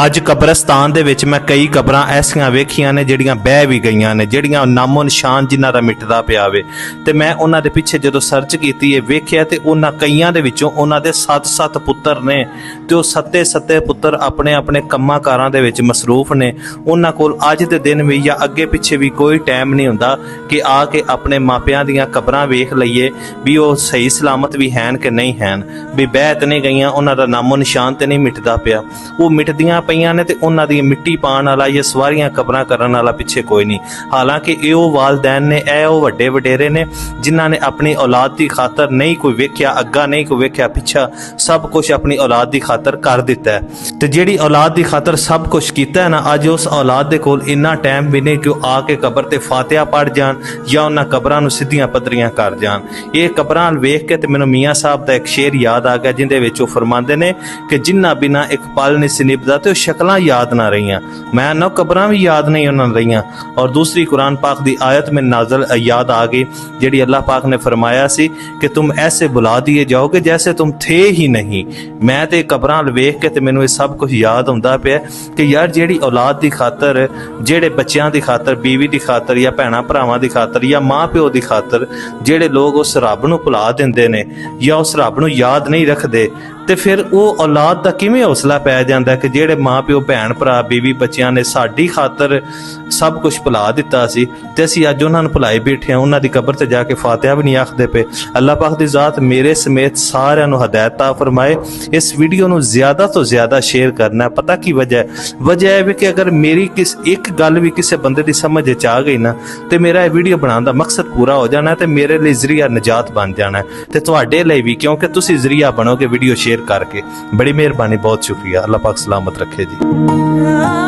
ਅੱਜ ਕਬਰਸਤਾਨ ਦੇ ਵਿੱਚ ਮੈਂ ਕਈ ਕਬਰਾਂ ਐਸੀਆਂ ਵੇਖੀਆਂ ਨੇ ਜਿਹੜੀਆਂ ਬਹਿ ਵੀ ਗਈਆਂ ਨੇ, ਜਿਹੜੀਆਂ ਨਾਮੋ ਨਿਸ਼ਾਨ ਜਿਨ੍ਹਾਂ ਦਾ ਮਿਟਦਾ ਪਿਆ ਵੇ। ਤੇ ਮੈਂ ਉਹਨਾਂ ਦੇ ਪਿੱਛੇ ਜਦੋਂ ਸਰਚ ਕੀਤੀ ਇਹ ਵੇਖਿਆ ਤੇ ਉਹਨਾਂ ਕਈਆਂ ਦੇ ਵਿੱਚੋਂ ਉਹਨਾਂ ਦੇ 7-7 ਪੁੱਤਰ ਨੇ ਤੇ ਉਹ 7 ਪੁੱਤਰ ਆਪਣੇ ਆਪਣੇ ਕੰਮਾਂ ਕਾਰਾਂ ਦੇ ਵਿੱਚ ਮਸਰੂਫ ਨੇ। ਉਹਨਾਂ ਕੋਲ ਅੱਜ ਦੇ ਦਿਨ ਵੀ ਜਾਂ ਅੱਗੇ ਪਿੱਛੇ ਵੀ ਕੋਈ ਟਾਈਮ ਨਹੀਂ ਹੁੰਦਾ ਕਿ ਆ ਕੇ ਆਪਣੇ ਮਾਪਿਆਂ ਦੀਆਂ ਕਬਰਾਂ ਵੇਖ ਲਈਏ ਵੀ ਉਹ ਸਹੀ ਸਲਾਮਤ ਵੀ ਹਨ ਕਿ ਨਹੀਂ ਹਨ, ਵੀ ਬਹਿ ਤੇ ਨਹੀਂ ਗਈਆਂ, ਉਹਨਾਂ ਦਾ ਨਾਮੋ ਨਿਸ਼ਾਨ ਤੇ ਨਹੀਂ ਮਿਟਦਾ ਪਿਆ। ਉਹ ਮਿਟਦੀਆਂ ਪਈਆਂ ਨੇ ਤੇ ਉਹਨਾਂ ਦੀ ਮਿੱਟੀ ਪਾਉਣ ਵਾਲਾ ਜਾਂ ਸਵਾਰੀਆਂ ਕਬਰਾਂ ਕਰਨ ਵਾਲਾ ਪਿੱਛੇ ਕੋਈ ਨਹੀਂ। ਹਾਲਾਂਕਿ ਇਹ ਉਹ ਵਾਲदैन ਨੇ, ਇਹ ਉਹ ਵੱਡੇ ਵਡੇਰੇ ਨੇ ਜਿਨ੍ਹਾਂ ਨੇ ਆਪਣੀ ਔਲਾਦ ਦੀ ਖਾਤਰ ਨਹੀਂ ਕੋਈ ਵੇਖਿਆ ਅੱਗਾ, ਨਹੀਂ ਕੋਈ ਵੇਖਿਆ ਪਿੱਛਾ, ਸਭ ਕੁਝ ਆਪਣੀ ਔਲਾਦ ਦੀ ਖਾਤਰ ਕਰ ਦਿੱਤਾ ਹੈ। ਤੇ ਜਿਹੜੀ ਔਲਾਦ ਦੀ ਖਾਤਰ ਸਭ ਕੁਝ ਕੀਤਾ ਹੈ ਨਾ, ਅੱਜ ਉਸ ਔਲਾਦ ਦੇ ਕੋਲ ਇੰਨਾ ਟਾਈਮ ਵੀ ਨਹੀਂ ਕਿ ਉਹ ਆ ਕੇ ਕਬਰ ਤੇ ਫਾਤਿਹਾ ਪੜ੍ਹ ਜਾਣ ਜਾਂ ਉਹਨਾਂ ਕਬਰਾਂ ਨੂੰ ਸਿੱਧੀਆਂ ਪੱਧਰੀਆਂ ਕਰ ਜਾਣ। ਇਹ ਕਬਰਾਂ ਵੇਖ ਕੇ ਤੇ ਮੈਨੂੰ ਮੀਆਂ ਸਾਹਿਬ ਦਾ ਇੱਕ ਸ਼ੇਰ ਯਾਦ ਆ ਗਿਆ ਜਿੰਦੇ ਵਿੱਚ ਉਹ ਫਰਮਾਉਂਦੇ ਨੇ ਕਿ ਜਿੰਨਾ ਬਿਨਾਂ ਇੱਕ ਪਲ ਨਹੀਂ ਸੀ ਨਿਭਦਾ ਤੇ ਉਹ ਸ਼ਕਲਾਂ ਯਾਦ ਨਾ ਰਹੀਆਂ। ਮੈਂ ਨਾ ਕਬਰਾਂ ਵੀ ਯਾਦ ਨਹੀਂ ਉਹਨਾਂ ਨੂੰ ਰਹੀਆਂ। ਔਰ ਦੂਸਰੀ कुरान पाक दी आयत में नाजल याद आ गई जिहड़ी अल्लाह पाक ने फरमाया सी कि तुम ऐसे बुला दिए जाओगे जैसे तुम थे ही नहीं। मैं तो कबरां वेख के ते मैनूं ये सब कुछ याद हुंदा पिया कि यार जिहड़ी औलाद दी खातर, जिहड़े बच्चों की खातर, बीवी की खातर या भैणां भरावां की खातर या माँ प्यो की खातर जिहड़े लोग उस रब नूं भुला दिंदे ने या उस रब नूं याद नहीं रखते, तो फिर वो औलाद का किवें हौसला पै जांदा कि जिहड़े माँ प्यो भैन भरा बीवी बच्चियां ने साडी खातर सब कुछ भुला दिता सी ते असीं अज उन्हां नूं भुलाए बैठे हां, उन्हां दी कबर ते जाके फातिहा भी नहीं आखदे पे। अल्लाह पाक दी ज़ात मेरे समेत सारिआं नूं हदायत ता फरमाए। इस वीडियो नूं ज़्यादा तो ज़्यादा शेयर करना है। पता की वजह है कि अगर मेरी एक गल भी किसी बंदे दी समझ च आ गई ना तो मेरा यह वीडियो बनाने दा मकसद पूरा हो जाना है, तो मेरे लिए जरिया निजात बन जाना है ते तुहाडे लिए भी, क्योंकि तुसीं जरिया बनोगे वीडियो शेयर करके। बड़ी मेहरबानी, बहुत शुक्रिया। अल्लाह पाक सलामत रखे जी।